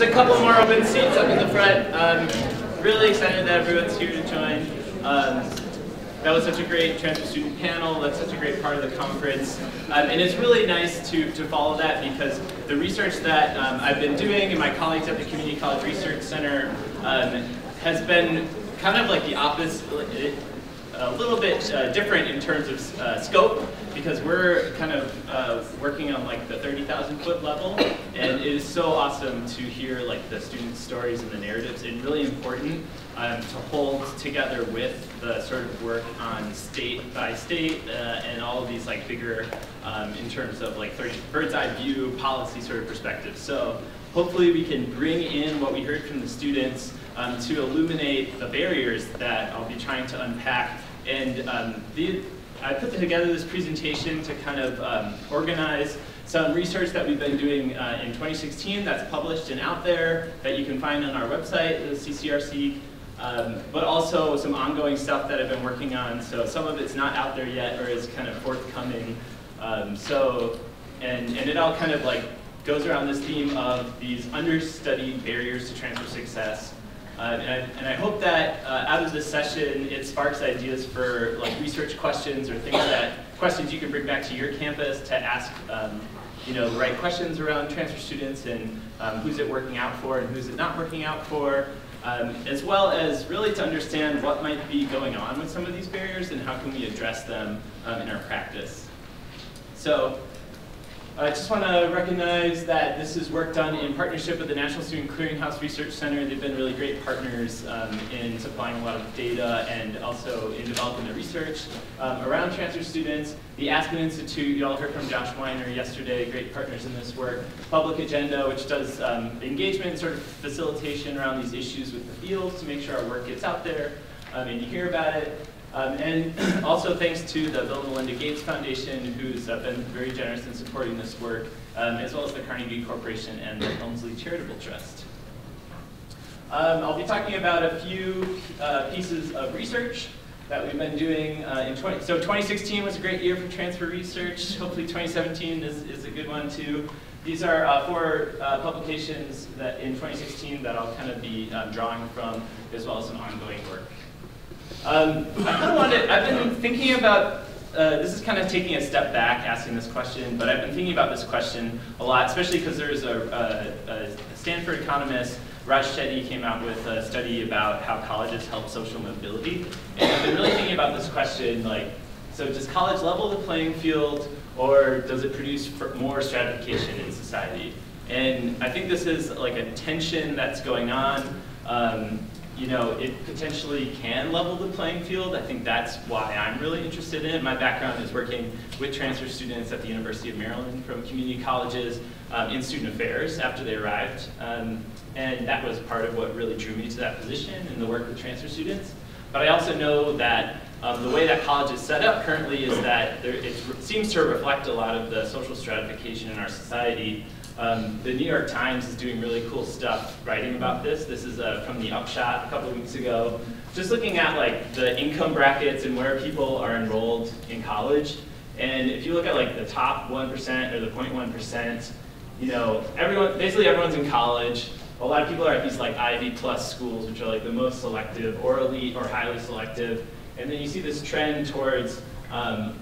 a couple more open seats up in the front. Really excited that everyone's here to join. That was such a great transfer student panel. That's such a great part of the conference. And it's really nice to follow that because the research that I've been doing and my colleagues at the Community College Research Center has been kind of like the opposite, a little bit different in terms of scope, because we're kind of working on like the 30,000 foot level, and it is so awesome to hear like the students' stories and the narratives, and really important to hold together with the sort of work on state by state and all of these like bigger, in terms of like bird's eye view policy sort of perspectives. So hopefully we can bring in what we heard from the students to illuminate the barriers that I'll be trying to unpack. And I put together this presentation to kind of organize some research that we've been doing in 2016 that's published and out there that you can find on our website, the CCRC, but also some ongoing stuff that I've been working on. So some of it's not out there yet or is kind of forthcoming. And it all kind of like goes around this theme of these understudied barriers to transfer success. And I hope that out of this session, it sparks ideas for like research questions or questions you can bring back to your campus to ask, the right questions around transfer students and who's it working out for and who's it not working out for, as well as really to understand what might be going on with some of these barriers and how can we address them in our practice. So I just want to recognize that this is work done in partnership with the National Student Clearinghouse Research Center. They've been really great partners in supplying a lot of data and also in developing the research around transfer students. The Aspen Institute, you all heard from Josh Weiner yesterday, great partners in this work. Public Agenda, which does engagement and sort of facilitation around these issues with the field to make sure our work gets out there and you hear about it. And also thanks to the Bill and Melinda Gates Foundation, who's been very generous in supporting this work, as well as the Carnegie Corporation and the Helmsley Charitable Trust. I'll be talking about a few pieces of research that we've been doing so 2016 was a great year for transfer research. Hopefully 2017 is a good one too. These are 4 publications that in 2016 that I'll kind of be drawing from, as well as some ongoing work. I've been thinking about, this is kind of taking a step back asking this question, but I've been thinking about this question a lot, especially because there's a Stanford economist, Raj Chetty, came out with a study about how colleges help social mobility. And I've been really thinking about this question, like, so does college level the playing field, or does it produce more stratification in society? And I think this is like a tension that's going on. It potentially can level the playing field. I think that's why I'm really interested in it. My background is working with transfer students at the University of Maryland from community colleges in student affairs after they arrived. And that was part of what really drew me to that position and the work with transfer students. But I also know that the way that college is set up currently is that it seems to reflect a lot of the social stratification in our society. The New York Times is doing really cool stuff writing about this. This is from the Upshot a couple of weeks ago. Just looking at like the income brackets and where people are enrolled in college. And if you look at like the top 1% or the 0.1%, basically everyone's in college. A lot of people are at these like Ivy Plus schools, which are like the most selective or elite or highly selective. And then you see this trend towards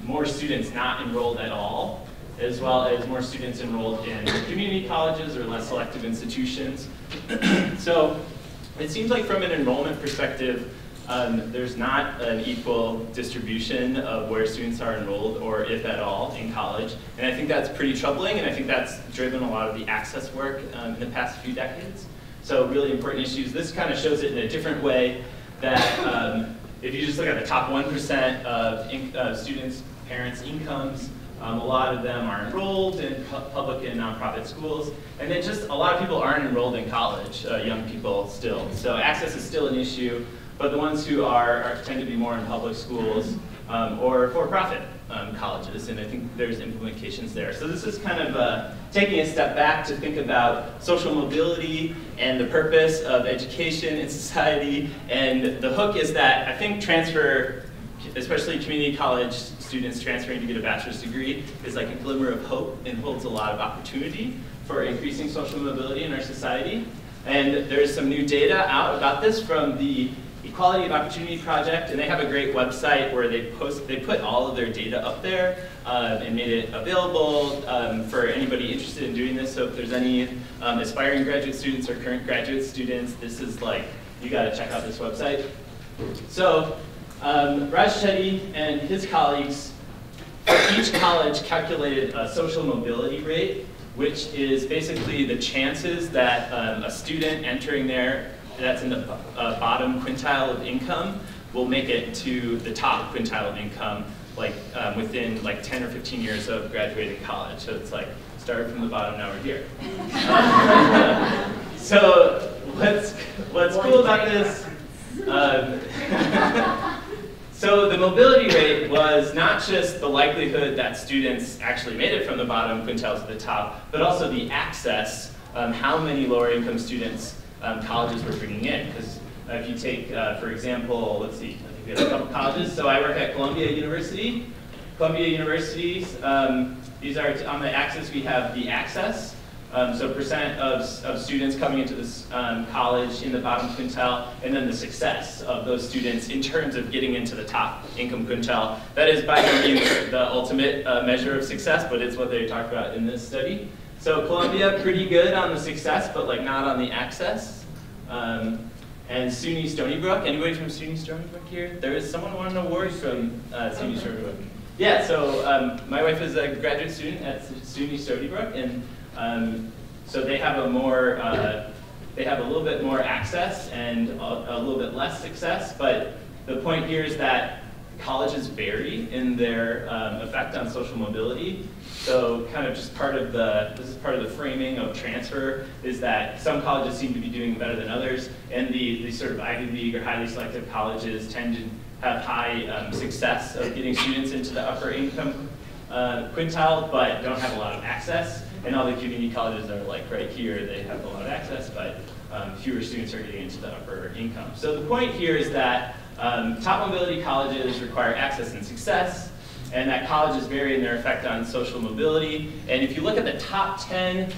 more students not enrolled at all, as well as more students enrolled in community colleges or less selective institutions. So it seems like from an enrollment perspective, there's not an equal distribution of where students are enrolled, or if at all, in college. And I think that's pretty troubling, and I think that's driven a lot of the access work in the past few decades. So really important issues. This kind of shows it in a different way, that if you just look at the top 1% of students' parents' incomes, a lot of them are enrolled in public and nonprofit schools, and then just a lot of people aren't enrolled in college, young people still. So access is still an issue, but the ones who tend to be more in public schools or for-profit colleges, and I think there's implications there. So this is kind of taking a step back to think about social mobility and the purpose of education in society, and the hook is that I think transfer, especially community college students transferring to get a bachelor's degree, is like a glimmer of hope and holds a lot of opportunity for increasing social mobility in our society. And there's some new data out about this from the Equality of Opportunity Project, and they have a great website where they put all of their data up there and made it available for anybody interested in doing this. So if there's any aspiring graduate students or current graduate students, this is like, you gotta check out this website. So Raj Chetty and his colleagues, each college calculated a social mobility rate, which is basically the chances that a student entering there that's in the bottom quintile of income will make it to the top quintile of income, like within like 10 or 15 years of graduating college. So it's like started from the bottom, now we're here. So what's cool about this? So the mobility rate was not just the likelihood that students actually made it from the bottom quintile to the top, but also the access, how many lower income students colleges were bringing in. Because if you take, for example, let's see, I think we have a couple colleges. So I work at Columbia University. Columbia Universities, these are, on the axis we have the access. So percent of students coming into this college in the bottom quintile, and then the success of those students in terms of getting into the top income quintile. That is by no means the ultimate measure of success, but it's what they talked about in this study. So Columbia, pretty good on the success, but like not on the access. And SUNY Stony Brook, anybody from SUNY Stony Brook here? There is someone who won an award from SUNY Stony Brook. Yeah, so my wife is a graduate student at SUNY Stony Brook, and so they have they have a little bit more access and a little bit less success, but the point here is that colleges vary in their effect on social mobility. So kind of just this is part of the framing of transfer, is that some colleges seem to be doing better than others, and the sort of Ivy League or highly selective colleges tend to have high success of getting students into the upper income quintile, but don't have a lot of access. And all the community colleges are like right here, they have a lot of access, but fewer students are getting into the upper income. So the point here is that top mobility colleges require access and success, and that colleges vary in their effect on social mobility. And if you look at the top 10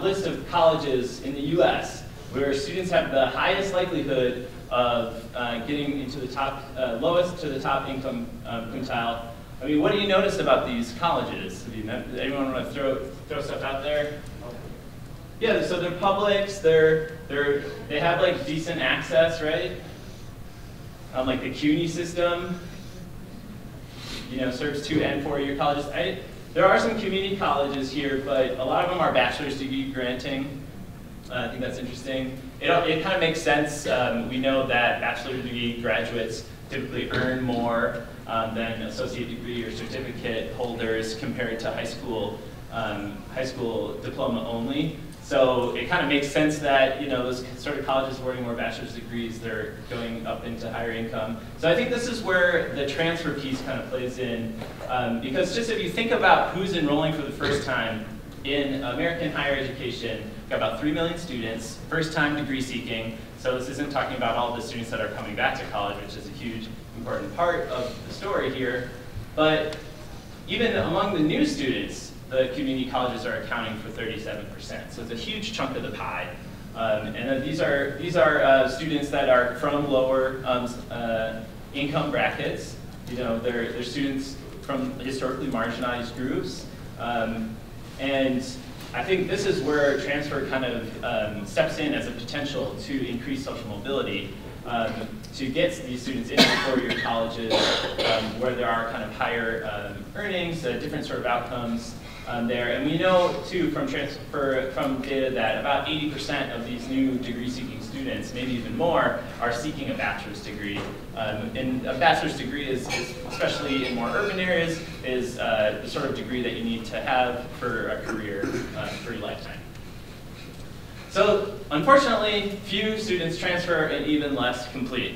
list of colleges in the US, where students have the highest likelihood of getting into the top, lowest to the top income quintile, I mean, what do you notice about these colleges? Anyone want to throw stuff out there? Yeah, so they're publics, they have like decent access, right? Like the CUNY system, you know, serves 2 and 4-year colleges. There are some community colleges here, but a lot of them are bachelor's degree granting. I think that's interesting. It kind of makes sense. We know that bachelor's degree graduates typically earn more than associate degree or certificate holders compared to high school diploma only. So it kind of makes sense that, you know, those sort of colleges awarding more bachelor's degrees, they're going up into higher income. So I think this is where the transfer piece kind of plays in, because just if you think about who's enrolling for the first time in American higher education, got about 3 million students, first time degree seeking. So this isn't talking about all the students that are coming back to college, which is a huge important part of the story here. But even among the new students, the community colleges are accounting for 37%. So it's a huge chunk of the pie. And then these are students that are from lower income brackets. You know, they're students from historically marginalized groups. And I think this is where transfer kind of steps in as a potential to increase social mobility, to get these students into 4-year colleges where there are kind of higher earnings, different sort of outcomes there. And we know too from data that about 80% of these new degree-seeking students, maybe even more, are seeking a bachelor's degree. And a bachelor's degree is, especially in more urban areas, is the sort of degree that you need to have for a career for your lifetime. So unfortunately, few students transfer and even less complete.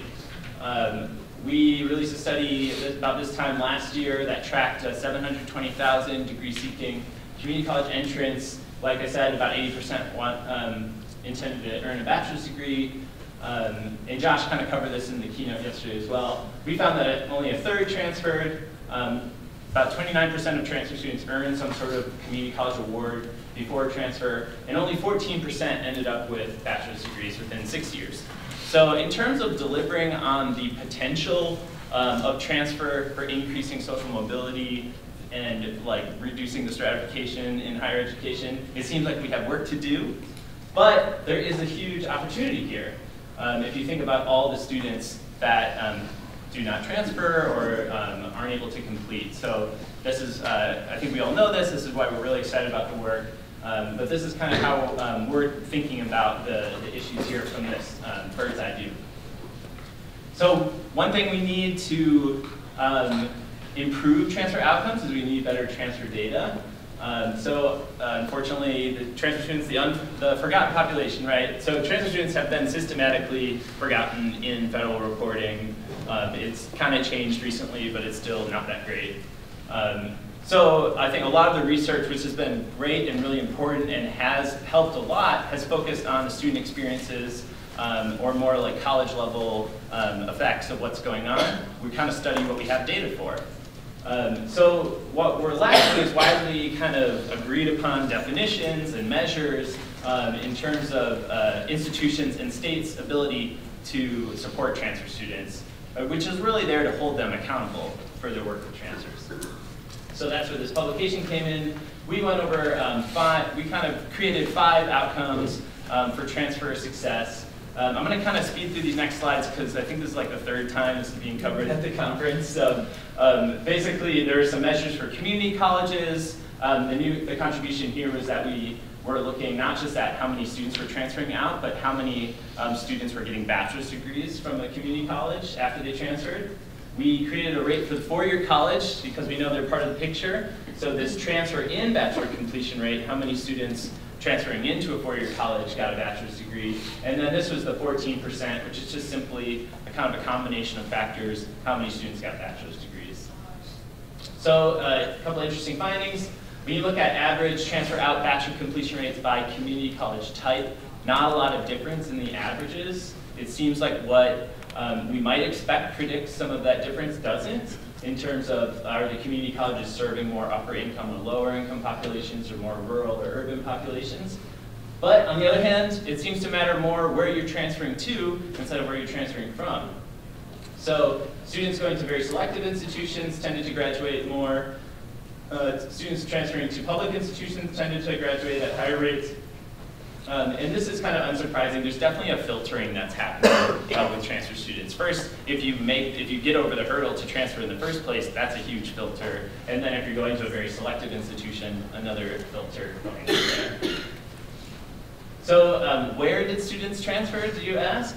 We released a study about this time last year that tracked 720,000 degree-seeking community college entrants. Like I said, about 80% intended to earn a bachelor's degree. And Josh kind of covered this in the keynote yesterday as well. We found that only a third transferred. About 29% of transfer students earned some sort of community college award before transfer, and only 14% ended up with bachelor's degrees within 6 years. So in terms of delivering on the potential of transfer for increasing social mobility and like reducing the stratification in higher education, it seems like we have work to do, but there is a huge opportunity here. If you think about all the students that do not transfer or aren't able to complete. So this is, I think we all know this is why we're really excited about the work, but this is kind of how we're thinking about the issues here from this bird's eye view. So one thing we need to improve transfer outcomes is we need better transfer data. Unfortunately, the transfer students, the forgotten population, right? So transfer students have been systematically forgotten in federal reporting. It's kind of changed recently, but it's still not that great. So I think a lot of the research, which has been great and really important and has helped a lot, has focused on the student experiences or more like college level effects of what's going on. We kind of study what we have data for. So what we're lacking is widely kind of agreed upon definitions and measures in terms of institutions and states' ability to support transfer students, which is really there to hold them accountable for their work with transfers. So that's where this publication came in. We went over we kind of created 5 outcomes for transfer success. I'm going to kind of speed through these next slides because I think this is like the 3rd time this is being covered at the conference. So basically, there are some measures for community colleges. The contribution here was that we were looking not just at how many students were transferring out, but how many students were getting bachelor's degrees from the community college after they transferred. We created a rate for the 4-year college because we know they're part of the picture. So this transfer in bachelor completion rate, how many students transferring into a 4-year college got a bachelor's degree. And then this was the 14%, which is just simply a kind of a combination of factors, how many students got bachelor's degrees. So a couple of interesting findings. When you look at average transfer out bachelor completion rates by community college type, not a lot of difference in the averages. It seems like what we might expect predicts some of that difference doesn't, in terms of are the community colleges serving more upper income or lower income populations or more rural or urban populations. But on the other hand, it seems to matter more where you're transferring to instead of where you're transferring from. So students going to very selective institutions tended to graduate more. Students transferring to public institutions tended to graduate at higher rates. And this is kind of unsurprising. There's definitely a filtering that's happening with transfer students. First, if you get over the hurdle to transfer in the first place, that's a huge filter. And then if you're going to a very selective institution, another filter going in there. So where did students transfer, do you ask?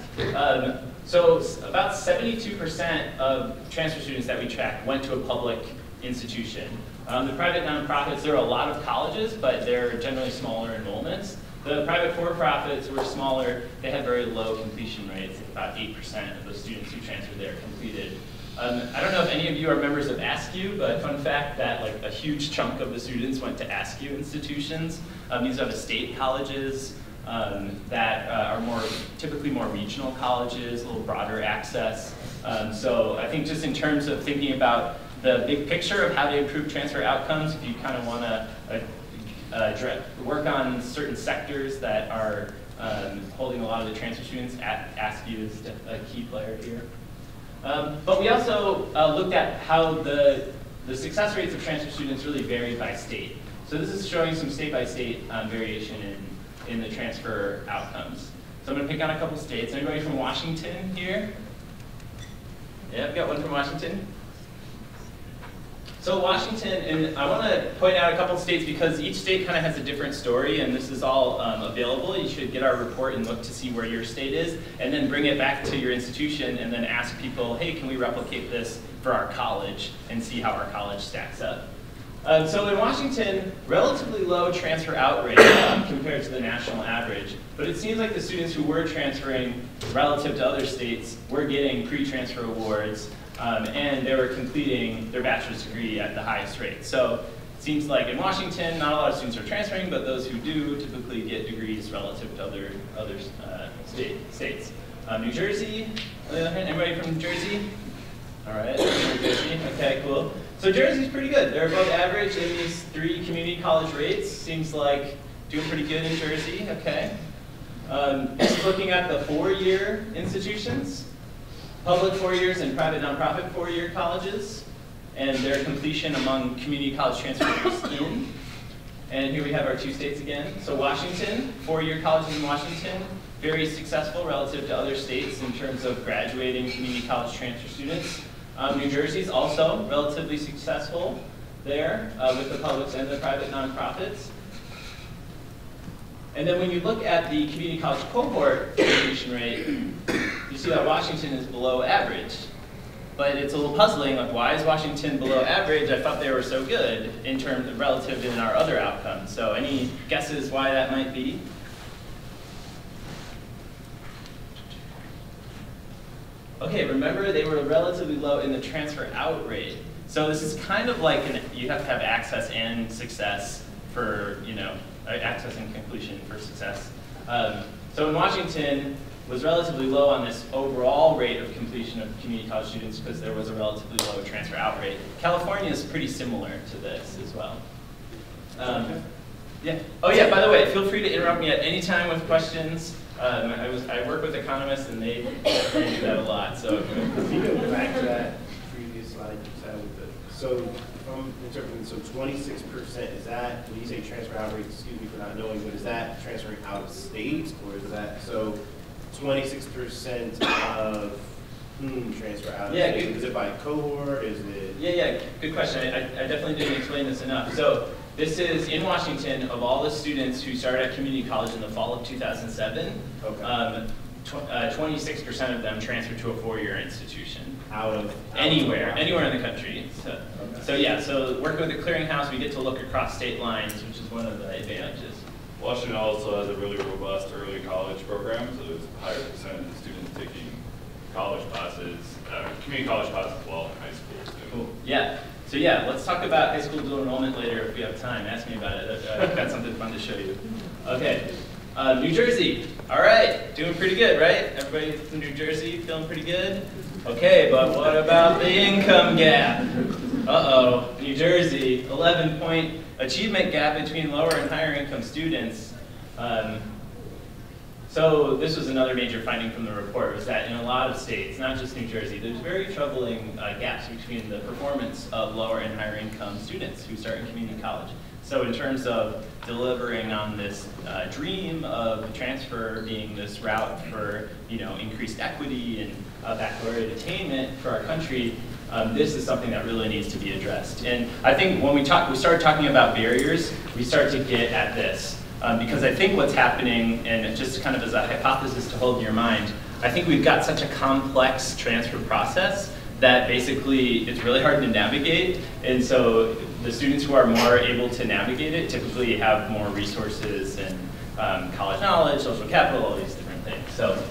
So about 72% of transfer students that we tracked went to a public institution. The private nonprofits, there are a lot of colleges, but they're generally smaller enrollments. The private for-profits were smaller. They had very low completion rates. About 8% of the students who transferred there completed. I don't know if any of you are members of ASCU, but fun fact that like a huge chunk of the students went to ASCU institutions. These are the state colleges that are typically more regional colleges, a little broader access. So I think just in terms of thinking about the big picture of how to improve transfer outcomes, if you kind of want to work on certain sectors that are holding a lot of the transfer students, ASCU is a key player here. But we also looked at how the success rates of transfer students really varied by state. So this is showing some state-by-state variation in the transfer outcomes. So I'm going to pick on a couple states. Anybody from Washington here? Yeah, I've got one from Washington. So Washington, and I want to point out a couple of states because each state kind of has a different story, and this is all available. You should get our report and look to see where your state is, and then bring it back to your institution, and then ask people, hey, can we replicate this for our college, and see how our college stacks up. So in Washington, relatively low transfer out rate compared to the national average, but it seems like the students who were transferring relative to other states were getting pre-transfer awards, and they were completing their bachelor's degree at the highest rate. So it seems like in Washington, not a lot of students are transferring, but those who do typically get degrees relative to other states. New Jersey, on the other hand, anybody from New Jersey? All right, New Jersey, okay, cool. cool. So Jersey's pretty good. They're above average in these 3 community college rates. Seems like doing pretty good in Jersey, okay. Just looking at the 4-year institutions, public 4 years and private nonprofit 4-year colleges, and their completion among community college transfers in. And here we have our 2 states again. So Washington, 4-year colleges in Washington, very successful relative to other states in terms of graduating community college transfer students. New Jersey's also relatively successful there with the publics and the private nonprofits. And then when you look at the community college cohort completion rate, you see that Washington is below average. But it's a little puzzling, like why is Washington below average? I thought they were so good in terms of relative in our other outcomes. So any guesses why that might be? Okay, remember they were relatively low in the transfer out rate. So this is kind of like you have to have access and success for, access and conclusion for success. So in Washington, was relatively low on this overall rate of completion of community college students because there was a relatively low transfer out rate. California is pretty similar to this as well. Yeah. Oh yeah, by the way, feel free to interrupt me at any time with questions. I work with economists and they do that a lot. So if you go back to that previous slide you said with the, so if I'm interpreting, so 26%, is that, when you say transfer out rate, excuse me for not knowing, but is that transferring out of state, or is that, so 26% of transfer out of state? Is it by cohort? Is it? Yeah, good question. I definitely didn't explain this enough. So this is in Washington, of all the students who started at community college in the fall of 2007, okay. 26% of them transferred to a 4-year institution. Out of anywhere in the country. So yeah, so working with the clearinghouse, we get to look across state lines, which is one of the advantages. Washington also has a really robust early college program, so there's a higher percentage of students taking college classes, community college classes as well in high school. Cool. Yeah. So yeah, let's talk about high school dual enrollment later if we have time. Ask me about it. I've got something fun to show you. Okay. New Jersey. All right. Doing pretty good, right? Everybody from New Jersey feeling pretty good? Okay, but what about the income gap? Uh-oh. New Jersey, 11-point achievement gap between lower and higher income students. So this was another major finding from the report, was that in a lot of states, not just New Jersey, there's very troubling gaps between the performance of lower and higher income students who start in community college. So in terms of delivering on this dream of transfer being this route for increased equity and baccalaureate attainment for our country, this is something that really needs to be addressed. And I think when we start talking about barriers, we start to get at this. Because I think what's happening, and just kind of as a hypothesis to hold in your mind, I think we've got such a complex transfer process that basically it's really hard to navigate. And so the students who are more able to navigate it typically have more resources and college knowledge, social capital, all these different things. So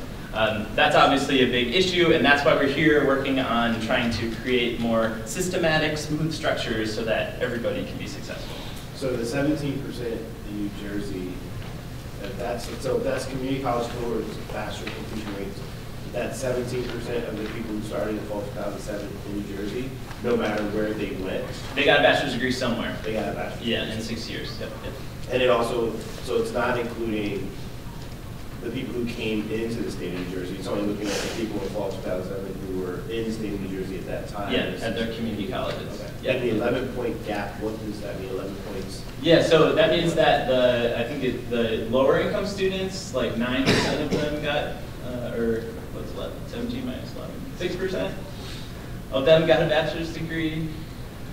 that's obviously a big issue, and that's why we're here working on trying to create more systematic, smooth structures so that everybody can be successful. So the 17% in New Jersey, if that's community college cohorts, bachelor completion rates, that's 17% of the people who started in fall 2007 in New Jersey, no matter where they went. They got a bachelor's degree somewhere. They got a bachelor's degree. Yeah, in 6 years. Yep. And it also, so it's not including the people who came into the state of New Jersey. It's only looking at the people in fall 2007 who were in the state of New Jersey at that time. Yeah, at their community colleges. Okay. Yeah. And the 11-point gap, what does that mean, 11 points? Yeah, so that means that the lower income students, like 9% of them got, or what's 11, 17 minus 11, 6% of them got a bachelor's degree.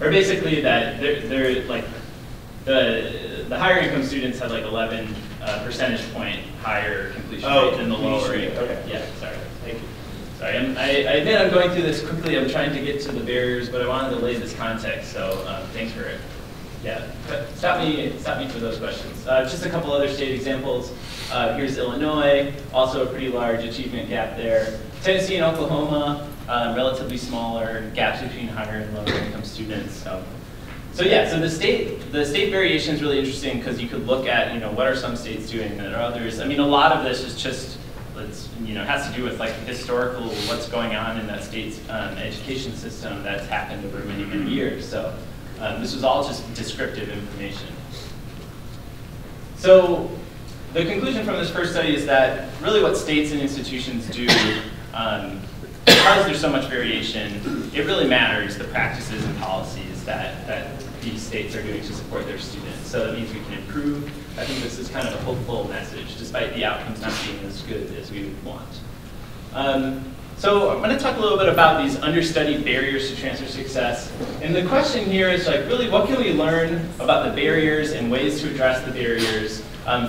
Or basically that they're like, the higher income students had like 11 percentage point higher completion rate than the lower income. Okay. Yeah, sorry. Thank you. Sorry, I admit I'm going through this quickly. I'm trying to get to the barriers, but I wanted to lay this context, so thanks for it. Yeah, stop me for those questions. Just a couple other state examples. Here's Illinois, also a pretty large achievement gap there. Tennessee and Oklahoma, relatively smaller gaps between higher and lower income students. So yeah, so the state variation is really interesting because you could look at, what are some states doing that are others. I mean, a lot of this is just has to do with like historical what's going on in that state's education system that's happened over many, many years. So this was all just descriptive information. So the conclusion from this first study is that really what states and institutions do, because there's so much variation, it really matters the practices and policies that these states are doing to support their students. So that means we can improve. I think this is kind of a hopeful message, despite the outcomes not being as good as we would want. So I'm going to talk a little bit about these understudied barriers to transfer success. And the question here is like, really, what can we learn about the barriers and ways to address the barriers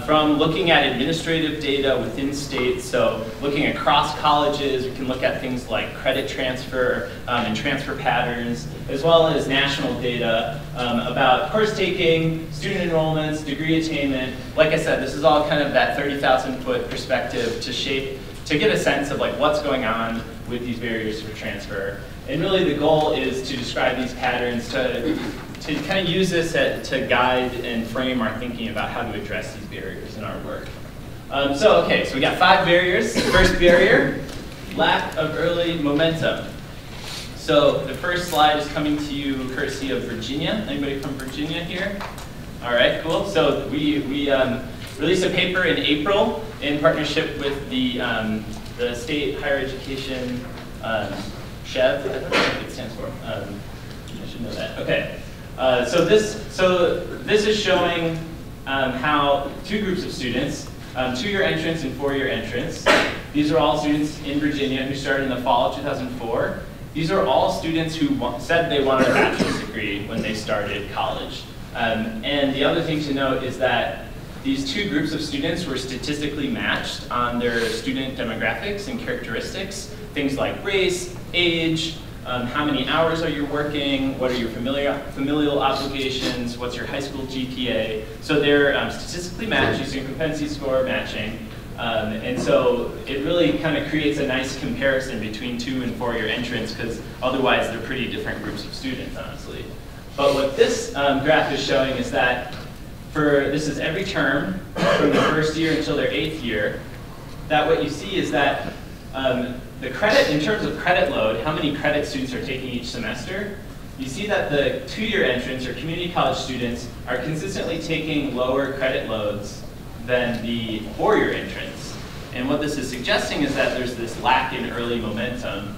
from looking at administrative data within states? So looking across colleges, we can look at things like credit transfer and transfer patterns, as well as national data about course taking, student enrollments, degree attainment. Like I said, this is all kind of that 30,000-foot perspective to get a sense of like what's going on with these barriers for transfer. And really the goal is to describe these patterns, to kind of use this to guide and frame our thinking about how to address these barriers in our work. So we got 5 barriers. First barrier, lack of early momentum. So the first slide is coming to you courtesy of Virginia. Anybody from Virginia here? All right, cool. So we released a paper in April in partnership with the State Higher Education SHEV. I don't know what it stands for. I should know that. Okay. So this is showing how 2 groups of students, 2-year entrance and 4-year entrance. These are all students in Virginia who started in the fall of 2004. These are all students who said they wanted a bachelor's degree when they started college. And the other thing to note is that these 2 groups of students were statistically matched on their student demographics and characteristics, things like race, age, how many hours are you working, what are your familial obligations, what's your high school GPA. So they're statistically matched using propensity score matching. And so it really kind of creates a nice comparison between 2- and 4-year entrants, because otherwise they're pretty different groups of students, honestly. But what this graph is showing is that this is every term from the first year until their 8th year, that what you see is that the credit, in terms of credit load, how many credit students are taking each semester, you see that the 2-year entrants or community college students are consistently taking lower credit loads than the 4-year entrants. And what this is suggesting is that there's this lack in early momentum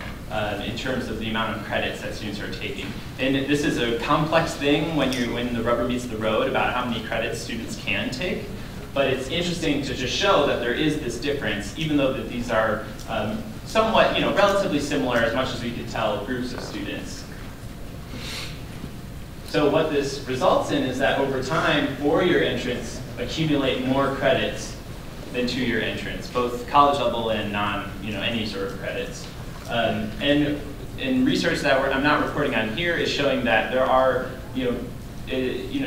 in terms of the amount of credits that students are taking. And this is a complex thing when the rubber meets the road about how many credits students can take. But it's interesting to just show that there is this difference, even though that these are somewhat, relatively similar, as much as we could tell, groups of students. So what this results in is that over time, 4-year entrants accumulate more credits than 2-year entrants, both college level and non, any sort of credits. And in research that I'm not reporting on here is showing that there are,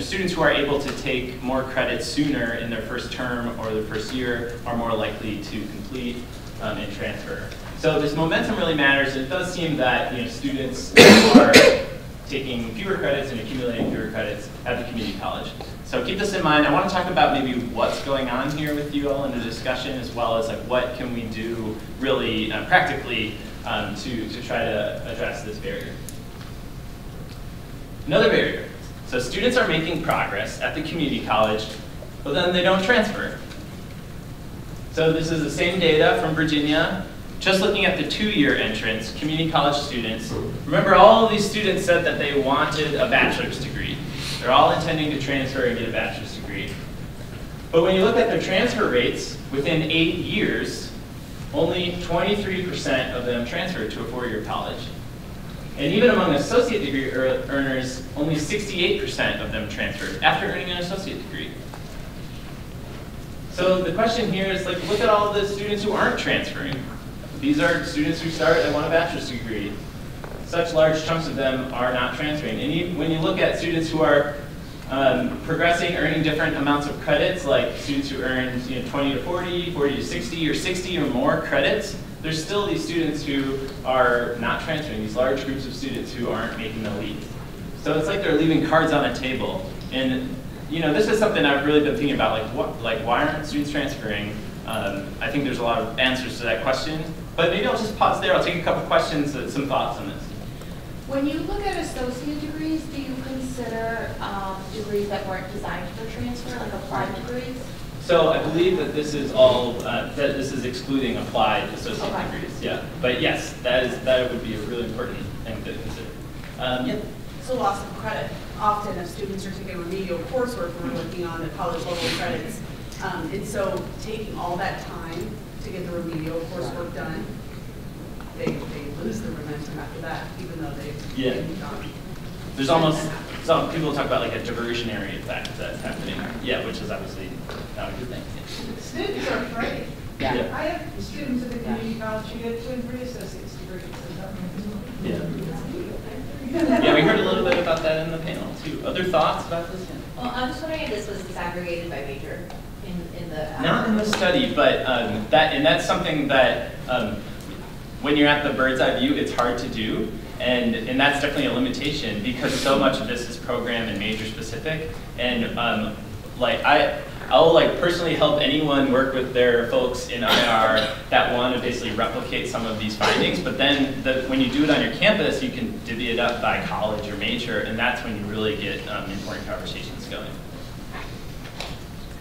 students who are able to take more credits sooner in their first term or their first year are more likely to complete and transfer. So this momentum really matters. It does seem that students are taking fewer credits and accumulating fewer credits at the community college. So keep this in mind. I want to talk about maybe what's going on here with you all in the discussion, as well as like what can we do really practically to try to address this barrier. Another barrier. So students are making progress at the community college, but then they don't transfer. So this is the same data from Virginia, just looking at the 2-year entrance, community college students. Remember, all of these students said that they wanted a bachelor's degree. They're all intending to transfer and get a bachelor's degree. But when you look at their transfer rates, within 8 years, only 23% of them transferred to a 4-year college. And even among associate degree earners, only 68% of them transferred after earning an associate degree. So the question here is, like, look at all the students who aren't transferring. These are students who start and want a bachelor's degree. Such large chunks of them are not transferring. And when you look at students who are progressing, earning different amounts of credits, like students who earn 20 to 40, 40 to 60, or 60 or more credits, there's still these students who are not transferring, these large groups of students who aren't making the leap. So it's like they're leaving cards on a table. And this is something I've really been thinking about, like why aren't students transferring? I think there's a lot of answers to that question, but maybe I'll just pause there. I'll take a couple questions, some thoughts on this. When you look at associate degrees, do you consider degrees that weren't designed for transfer, like applied degrees? So I believe that this is all, that this is excluding applied associate degrees, yeah. But yes, that would be a really important thing to consider. Yeah. It's a loss of credit. Often if students are taking remedial coursework, we're looking on the college level credits. And so taking all that time to get the remedial coursework done, they lose the momentum after that, even though they've done. There's almost, some people talk about like a diversionary effect that's happening. Yeah, which is obviously not a good thing. Students are afraid. Yeah. I have students at the community college who get 2 and 3 associate's degrees. Yeah. Yeah, we heard a little bit about that in the panel too. Other thoughts about this? Well, I'm just wondering if this was disaggregated by major in the... Not in the study, but that's something that when you're at the bird's eye view, it's hard to do. And that's definitely a limitation because so much of this is program and major specific. And I'll like personally help anyone work with their folks in IR that want to basically replicate some of these findings. But then when you do it on your campus, you can divvy it up by college or major, and that's when you really get important conversations going.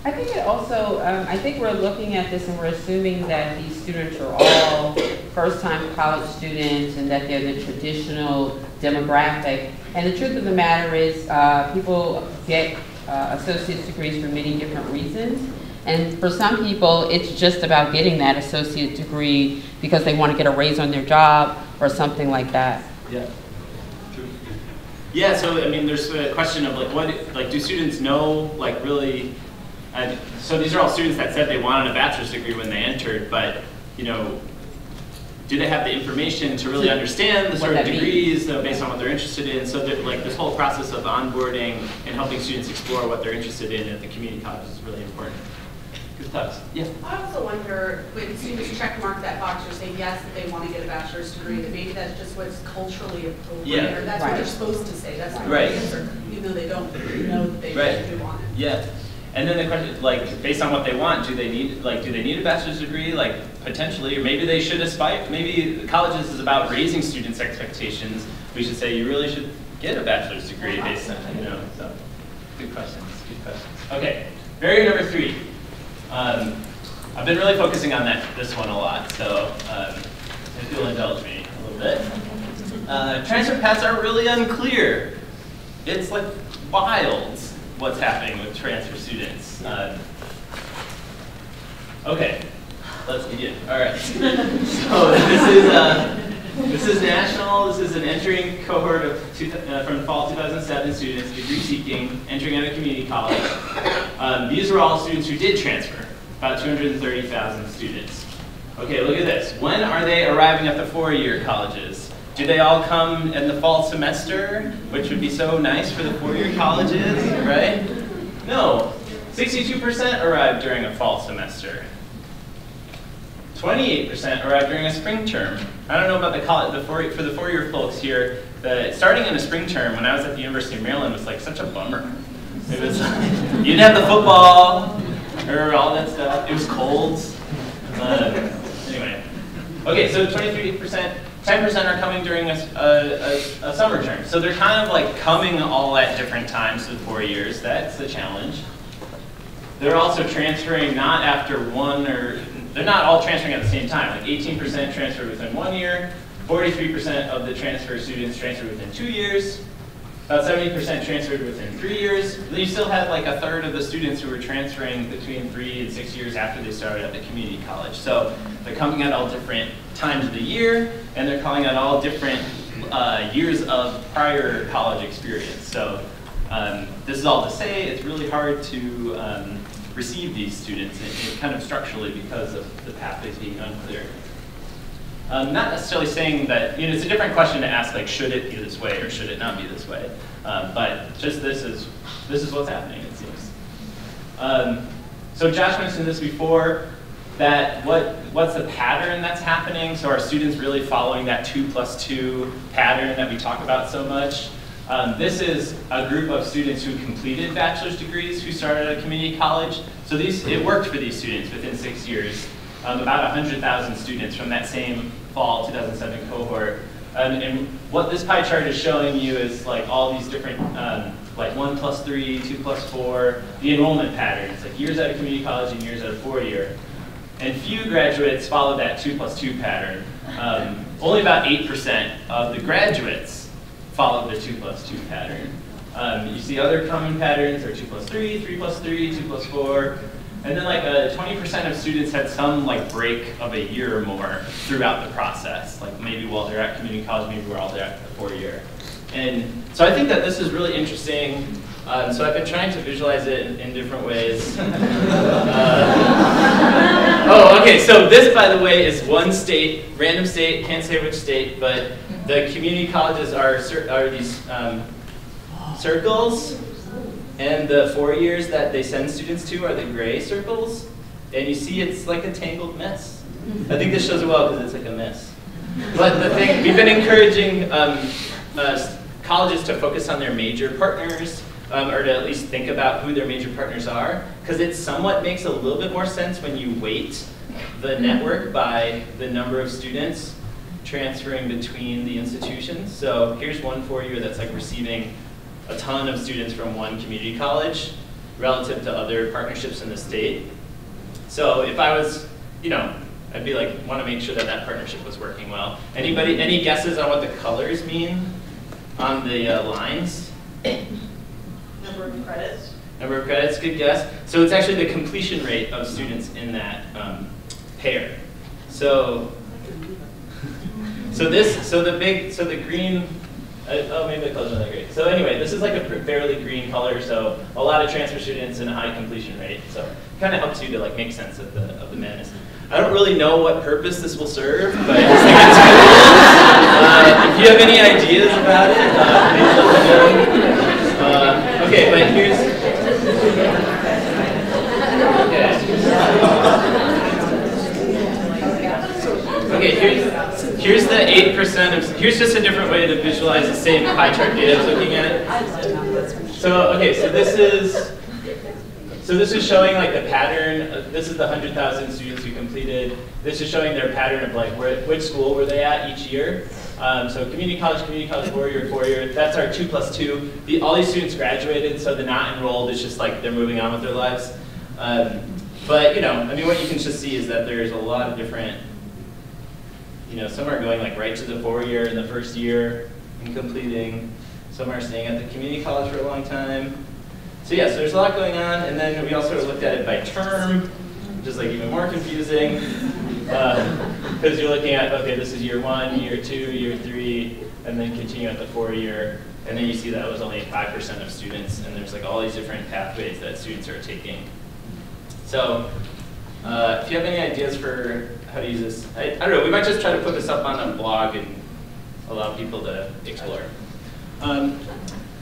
I think it also, I think we're looking at this and we're assuming that these students are all first-time college students and that they're the traditional demographic. And the truth of the matter is people get associate's degrees for many different reasons. And for some people, it's just about getting that associate degree because they want to get a raise on their job or something like that. Yeah. Yeah, so I mean, there's a question of like, do students know, like really, so these are all students that said they wanted a bachelor's degree when they entered, but, you know, do they have the information to really understand the sort of degrees based on what they're interested in? So that like this whole process of onboarding and helping students explore what they're interested in at the community college is really important. Good thoughts. Yeah. I also wonder when students check mark that box or say yes that they want to get a bachelor's degree, that maybe that's just what's culturally appropriate, or that's what they're supposed to say. That's what they answer, even though they don't know that they really want it. Yeah. And then the question, like, based on what they want, do they need a bachelor's degree? Like, potentially, or maybe they should aspire, maybe colleges is about raising students' expectations. We should say you really should get a bachelor's degree based on, you know, so. Good questions, good questions. Okay, barrier number 3. I've been really focusing on this one a lot, so if you'll indulge me a little bit. Transfer paths are really unclear. It's like wild what's happening with transfer students. Okay, let's begin. All right. So this is national. This is an entering cohort of from fall 2007 students, degree seeking, entering at a community college. These are all students who did transfer, about 230,000 students. Okay, look at this. When are they arriving at the 4-year colleges? Do they all come in the fall semester, which would be so nice for the 4-year colleges, right? No, 62% arrived during a fall semester. 28% arrived during a spring term. I don't know about the college, for the 4-year folks here, starting in a spring term when I was at the University of Maryland was like such a bummer. It was, you didn't have the football, or all that stuff. It was cold. Anyway. Okay, so 23%. 10% are coming during a summer term. So they're kind of like coming all at different times to the 4 years. That's the challenge. They're also transferring not after they're not all transferring at the same time. Like 18% transfer within 1 year, 43% of the transfer students transfer within 2 years, about 70% transferred within 3 years. Then you still have like a third of the students who were transferring between 3 and 6 years after they started at the community college. So they're coming at all different times of the year, and they're coming at all different years of prior college experience. So this is all to say it's really hard to receive these students kind of structurally because of the pathways being unclear. Not necessarily saying that, you know, it's a different question to ask, like, should it be this way or should it not be this way? But just this is what's happening, it seems. So Josh mentioned this before, that what's the pattern that's happening? So are students really following that 2+2 pattern that we talk about so much? This is a group of students who completed bachelor's degrees who started at a community college. So it worked for these students within 6 years. About 100,000 students from that same fall 2007 cohort. And what this pie chart is showing you is like all these different, like 1+3, 2+4, the enrollment patterns, like years out of community college and years out of 4-year. And few graduates follow that 2+2 pattern. Only about 8% of the graduates follow the 2+2 pattern. You see other common patterns are 2+3, 3+3, 2+4, and then like 20% of students had some like break of a year or more throughout the process, like maybe while they're at community college, maybe while they're at the 4-year. And so I think that this is really interesting. So I've been trying to visualize it in different ways. Oh, okay, so this, by the way, is one state, random state, can't say which state, but the community colleges are these circles, and the 4 years that they send students to are the gray circles, and you see it's like a tangled mess. I think this shows it well because it's like a mess. But the thing, we've been encouraging colleges to focus on their major partners, or to at least think about who their major partners are, because it somewhat makes a little bit more sense when you weight the network by the number of students transferring between the institutions. So here's one 4-year that's like receiving a ton of students from one community college relative to other partnerships in the state. So if I was, I'd be like, want to make sure that that partnership was working well. Anybody, any guesses on what the colors mean on the lines? Number of credits. Number of credits, good guess. So it's actually the completion rate of students in that pair. So the green, oh, maybe the color's not that great. So anyway, this is like a fairly green color, so a lot of transfer students and a high completion rate. So it kind of helps you to like make sense of the madness. I don't really know what purpose this will serve, but I just think it's cool. If you have any ideas about it, please let me know. Okay, but here's, here's the 8% of, here's just a different way to visualize the same pie chart data I was looking at. So, okay, so this is showing like the pattern. This is the 100,000 students who completed. This is showing their pattern of like which school were they at each year. So community college, 4-year, 4-year. That's our 2+2. All these students graduated, so they're not enrolled. It's just like they're moving on with their lives. But I mean, what you can just see is that there's a lot of different. Some are going like right to the 4-year in the first year and completing. Some are staying at the community college for a long time. So yeah, so there's a lot going on, and then we also looked at it by term, which is like even more confusing, because you're looking at, okay, this is year 1, year 2, year 3, and then continue at the 4-year, and then you see that it was only 5% of students, and there's like all these different pathways that students are taking. So if you have any ideas for how to use this, I don't know, we might just try to put this up on a blog and allow people to explore.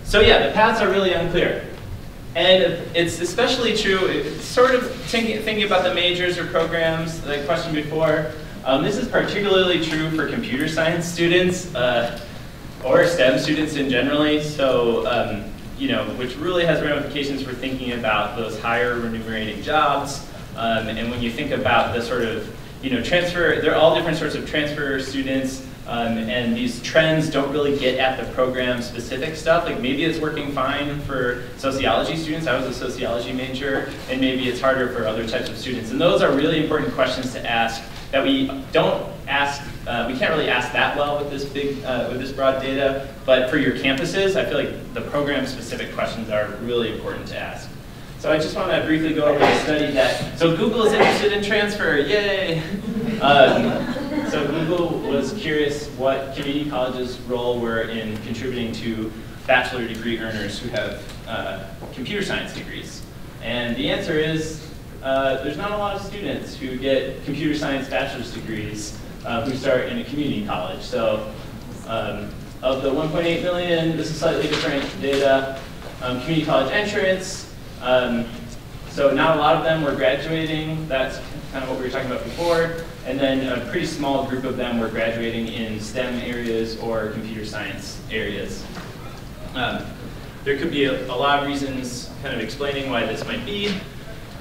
So yeah, the paths are really unclear. And it's especially true, it's sort of thinking about the majors or programs, the question before. This is particularly true for computer science students or STEM students in generally. So, which really has ramifications for thinking about those higher remunerating jobs. And when you think about the sort of, transfer, there are all different sorts of transfer students. And these trends don't really get at the program-specific stuff. Like maybe it's working fine for sociology students. I was a sociology major, and maybe it's harder for other types of students. And those are really important questions to ask that we don't ask. We can't really ask that well with this with this broad data. But for your campuses, I feel like the program-specific questions are really important to ask. So I just want to briefly go over the study that. So Google is interested in transfer. Yay! So Google was curious what community colleges' role were in contributing to bachelor degree earners who have computer science degrees. And the answer is there's not a lot of students who get computer science bachelor's degrees who start in a community college. So of the 1.8 million, this is slightly different data, community college entrants. So not a lot of them were graduating. That's kind of what we were talking about before. And then a pretty small group of them were graduating in STEM areas or computer science areas. There could be a lot of reasons kind of explaining why this might be,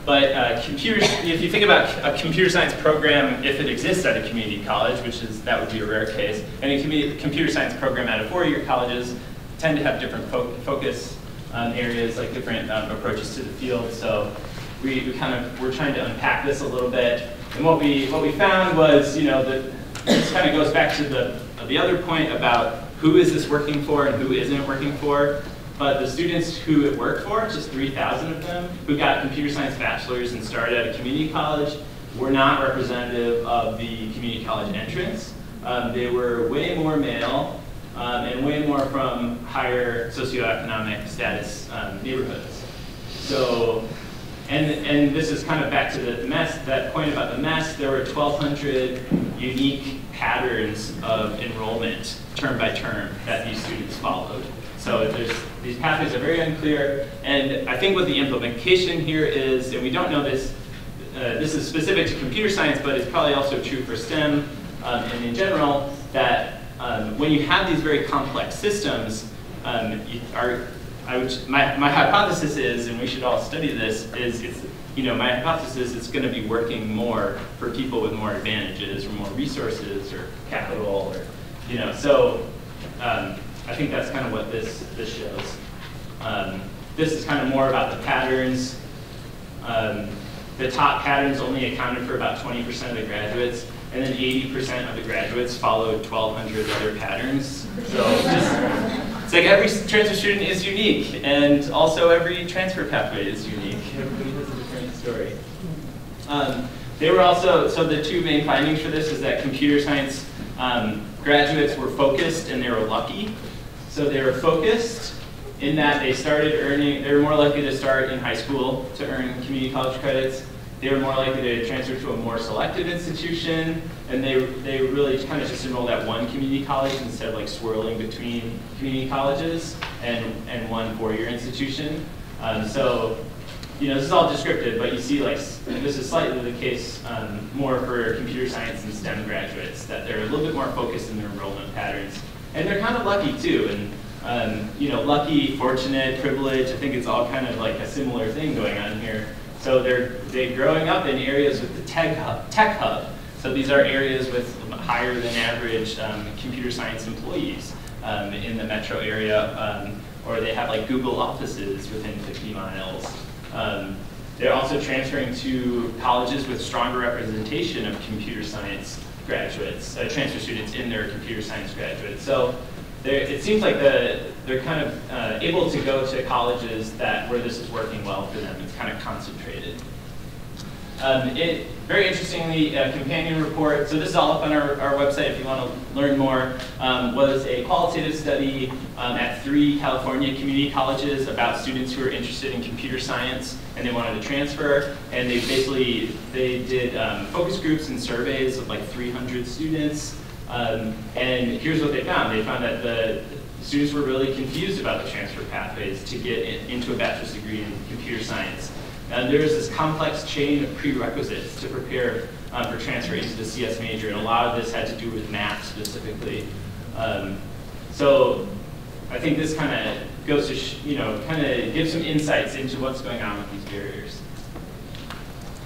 but if you think about a computer science program, if it exists at a community college, that would be a rare case, and a computer science program at a four-year colleges tend to have different focus areas, like different approaches to the field. So we're trying to unpack this a little bit, and what we found was, this kind of goes back to the other point about who is this working for and who isn't working for. But the students who it worked for, just 3,000 of them, who got computer science bachelors and started at a community college, were not representative of the community college entrance. They were way more male and way more from higher socioeconomic status neighborhoods. So, and this is kind of back to the mess, that point about the mess. There were 1,200 unique patterns of enrollment term by term that these students followed. So these pathways are very unclear, and I think what the implication here is, and we don't know this, this is specific to computer science, but it's probably also true for STEM and in general, that when you have these very complex systems, my hypothesis is, and we should all study this, my hypothesis is going to be working more for people with more advantages or more resources or capital, or so. I think that's kind of what this shows. This is kind of more about the patterns. The top patterns only accounted for about 20% of the graduates, and then 80% of the graduates followed 1,200 other patterns. So it's like every transfer student is unique, and also every transfer pathway is unique. Everybody has a different story. They were also, so the two main findings for this is that computer science graduates were focused and they were lucky. So they were focused in that they were more likely to start in high school to earn community college credits. They were more likely to transfer to a more selective institution, and they really kind of just enrolled at one community college instead of like swirling between community colleges and one four-year institution. So, this is all descriptive, but you see like this is slightly the case more for computer science and STEM graduates, that they're a little bit more focused in their enrollment patterns. And they're kind of lucky too, and lucky, fortunate, privileged, I think it's all kind of like a similar thing going on here. So they're growing up in areas with the tech hub. So these are areas with higher than average computer science employees in the metro area, or they have like Google offices within 50 miles. They're also transferring to colleges with stronger representation of computer science graduates, transfer students in their computer science graduates. So it seems like they're kind of able to go to colleges where this is working well for them. It's kind of concentrated. Very interestingly, a companion report, so this is all up on our website if you want to learn more, was a qualitative study at 3 California community colleges about students who are interested in computer science and they wanted to transfer. And they did focus groups and surveys of like 300 students. And here's what they found. They found that the students were really confused about the transfer pathways to get into a bachelor's degree in computer science. And there was this complex chain of prerequisites to prepare for transfer into the CS major, and a lot of this had to do with math specifically. So I think this kind of goes to, kind of give some insights into what's going on with these barriers.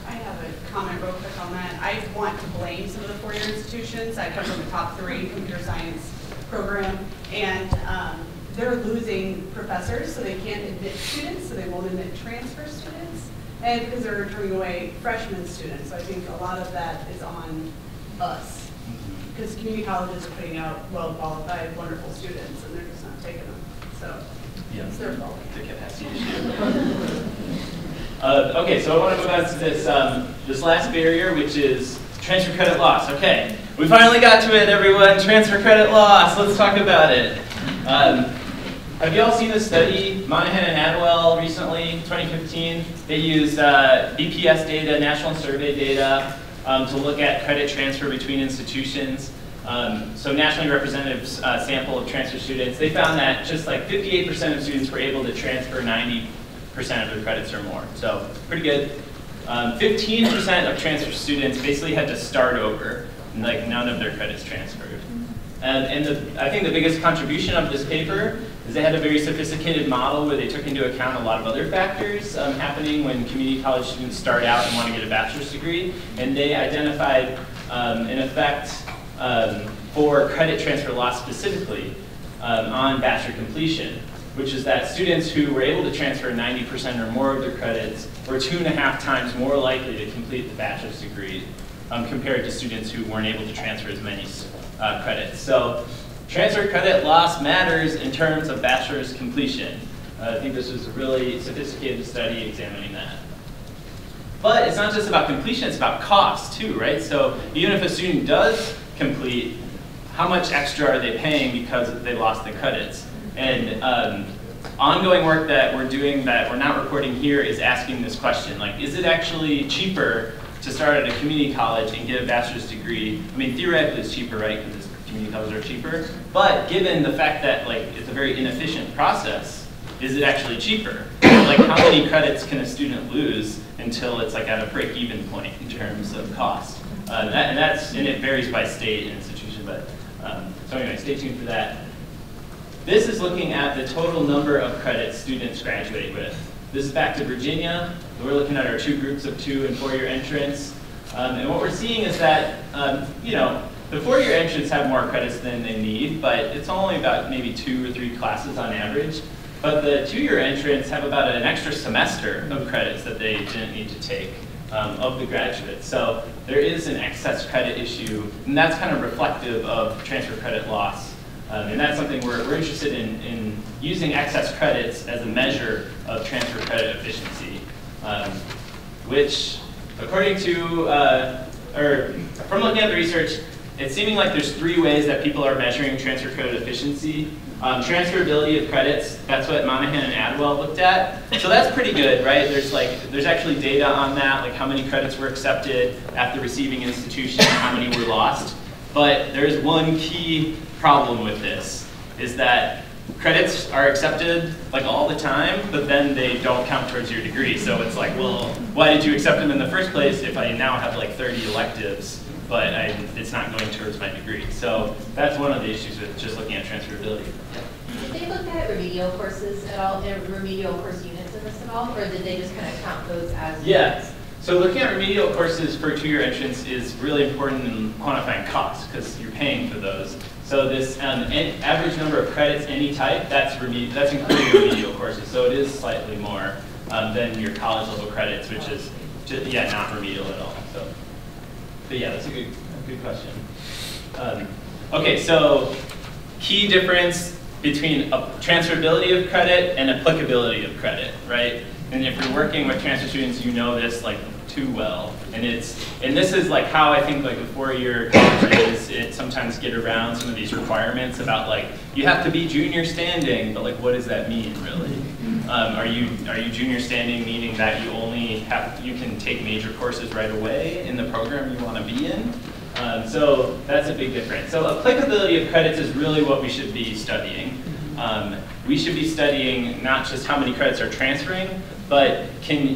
I have a comment real quick on that. I want to blame some of the four-year institutions. I come from the top 3 computer science program, and they're losing professors, so they can't admit students, so they won't admit transfer students, and because they're turning away freshman students. So I think a lot of that is on us, because community colleges are putting out well-qualified, wonderful students, and they're just not taking them. So it's their fault. The capacity issue. Okay, so I want to move on to this last barrier, which is transfer credit loss. Okay, we finally got to it, everyone. Transfer credit loss. Let's talk about it. Have you all seen this study, Monahan and Adwell, recently, 2015? They used BPS data, national survey data, to look at credit transfer between institutions. So nationally representative sample of transfer students. They found that just like 58% of students were able to transfer 90% of their credits or more. So pretty good. 15% of transfer students basically had to start over, and like none of their credits transferred. And I think the biggest contribution of this paper is they had a very sophisticated model where they took into account a lot of other factors happening when community college students start out and want to get a bachelor's degree. And they identified an effect for credit transfer loss specifically on bachelor completion, which is that students who were able to transfer 90% or more of their credits were 2.5 times more likely to complete the bachelor's degree compared to students who weren't able to transfer as many credits. So transfer credit loss matters in terms of bachelor's completion. I think this was a really sophisticated study examining that. But it's not just about completion, it's about cost too, right? So even if a student does complete, how much extra are they paying because they lost the credits? And ongoing work that we're doing that we're not reporting here is asking this question, like, is it actually cheaper to start at a community college and get a bachelor's degree? I mean, theoretically it's cheaper, right, because community colleges are cheaper. But given the fact that like it's a very inefficient process, is it actually cheaper? Like, how many credits can a student lose until it's like at a break-even point in terms of cost? And it varies by state and institution, but so anyway, stay tuned for that. This is looking at the total number of credits students graduate with. This is back to Virginia. We're looking at our 2 groups of 2 and 4-year entrants. And what we're seeing is that, you know, the 4-year entrants have more credits than they need, but it's only about maybe 2 or 3 classes on average. But the 2-year entrants have about an extra semester of credits that they didn't need to take of the graduates. So there is an excess credit issue, and that's kind of reflective of transfer credit loss. And that's something we're interested in using excess credits as a measure of transfer credit efficiency, which, according to, or from looking at the research, it's seeming like there's 3 ways that people are measuring transfer credit efficiency. Transferability of credits, that's what Monahan and Adwell looked at. So that's pretty good, right? There's actually data on that, like how many credits were accepted at the receiving institution, how many were lost. But there's one key problem with this, is that credits are accepted like all the time, but then they don't count towards your degree. So it's like, well, why did you accept them in the first place if I now have like 30 electives, but it's not going towards my degree? So that's one of the issues with just looking at transferability. Did they look at remedial courses at all, remedial course units in this at all, or did they just kind of count those as units? So looking at remedial courses for 2-year entrance is really important in quantifying costs because you're paying for those. So this average number of credits, any type, that's including remedial courses. So it is slightly more than your college level credits, which is just, not remedial at all. So, but yeah, that's a good question. Okay, so key difference between transferability of credit and applicability of credit, right? And if you're working with transfer students, you know this like too well. And this is like how I think like the 4-year colleges it sometimes get around some of these requirements about like you have to be junior standing, but like what does that mean really? Are you junior standing meaning that you can take major courses right away in the program you want to be in? So that's a big difference. So applicability of credits is really what we should be studying. We should be studying not just how many credits are transferring, but can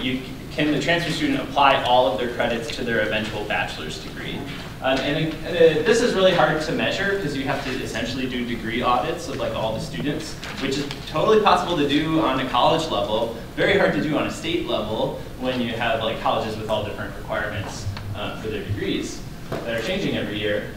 the transfer student apply all of their credits to their eventual bachelor's degree? This is really hard to measure because you have to essentially do degree audits of like all the students, which is totally possible to do on a college level, very hard to do on a state level when you have like colleges with all different requirements for their degrees that are changing every year.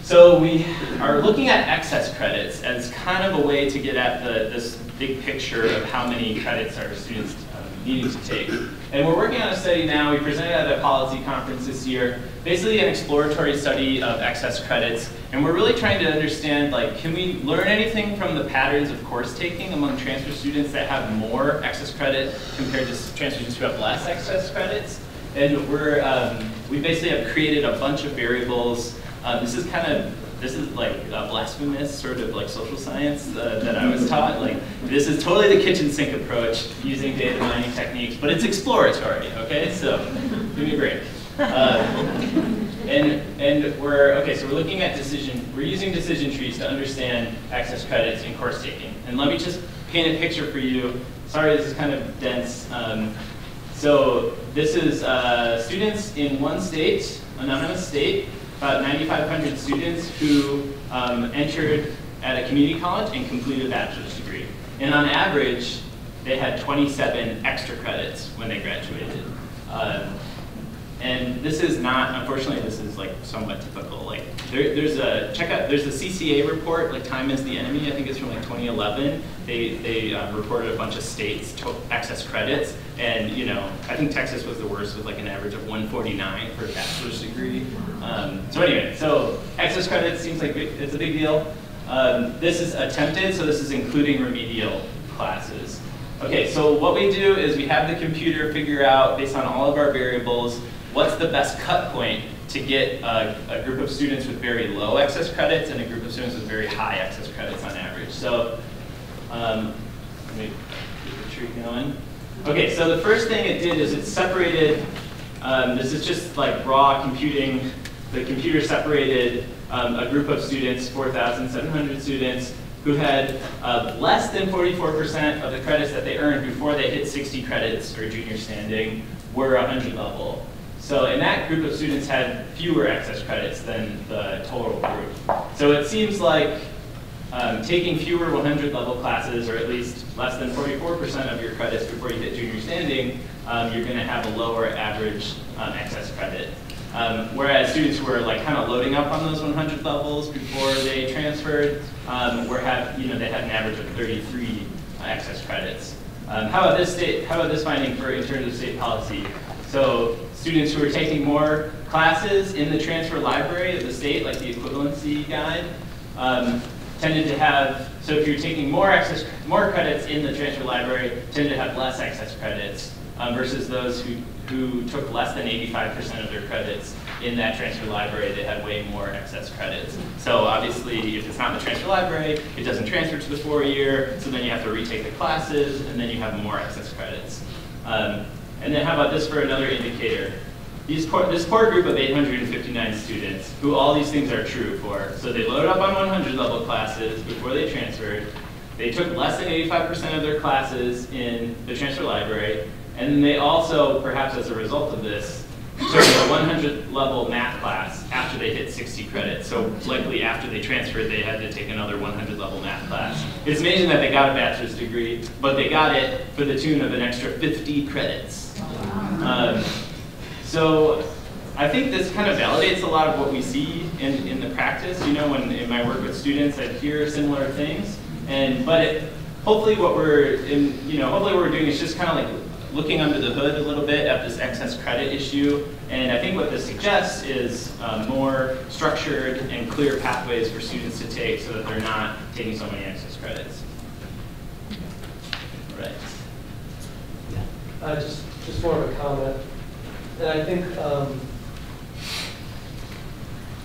So we are looking at excess credits as kind of a way to get at this big picture of how many credits our students needing to take. And we're working on a study now. We presented at a policy conference this year, basically an exploratory study of excess credits. And we're really trying to understand, like, can we learn anything from the patterns of course taking among transfer students that have more excess credit compared to transfer students who have less excess credits? And we basically have created a bunch of variables. This is like blasphemous sort of like social science that I was taught. Like this is totally the kitchen sink approach using data mining techniques, but it's exploratory. Okay, so give me a break. So we're looking at we're using decision trees to understand access credits in course taking. And let me just paint a picture for you. Sorry, this is kind of dense. So this is students in one state, anonymous state. About 9,500 students who entered at a community college and completed a bachelor's degree. And on average, they had 27 extra credits when they graduated. And this is not, unfortunately, this is like somewhat typical. Like there's a CCA report, like Time is the Enemy, I think it's from like 2011. They reported a bunch of states took excess credits, and I think Texas was the worst with like an average of 149 for a bachelor's degree. So anyway, so excess credits seems like it's a big deal. This is attempted, so this is including remedial classes. Okay, so what we do is we have the computer figure out, based on all of our variables, what's the best cut point to get a group of students with very low excess credits and a group of students with very high excess credits on average. So let me keep the tree going. Okay, so the first thing it did is it separated, this is just like raw computing. The computer separated a group of students, 4,700 students, who had less than 44% of the credits that they earned before they hit 60 credits or junior standing were 100 level. So, and that group of students had fewer excess credits than the total group. So it seems like taking fewer 100 level classes, or at least less than 44% of your credits before you hit junior standing, you're going to have a lower average excess credit. Whereas students who were like kind of loading up on those 100 levels before they transferred, they had an average of 33 excess credits. How about this finding in terms of state policy? So students who are taking more classes in the transfer library of the state, like the equivalency guide, tended to have, so if you're taking more credits in the transfer library, tended to have less excess credits versus those who took less than 85% of their credits in that transfer library. They had way more excess credits. So obviously, if it's not in the transfer library, it doesn't transfer to the 4-year, so then you have to retake the classes, and then you have more excess credits. And then how about this for another indicator? This core group of 859 students, who all these things are true for. So they loaded up on 100 level classes before they transferred. They took less than 85% of their classes in the transfer library. And then they also, perhaps as a result of this, took a 100 level math class after they hit 60 credits. So likely after they transferred, they had to take another 100 level math class. It's amazing that they got a bachelor's degree, but they got it for the tune of an extra 50 credits. So I think this kind of validates a lot of what we see in the practice. When in my work with students, I hear similar things. Hopefully what we're doing is just kind of like looking under the hood a little bit at this excess credit issue. And I think what this suggests is more structured and clear pathways for students to take so that they're not taking so many excess credits. Right. Just more of a comment. And I think,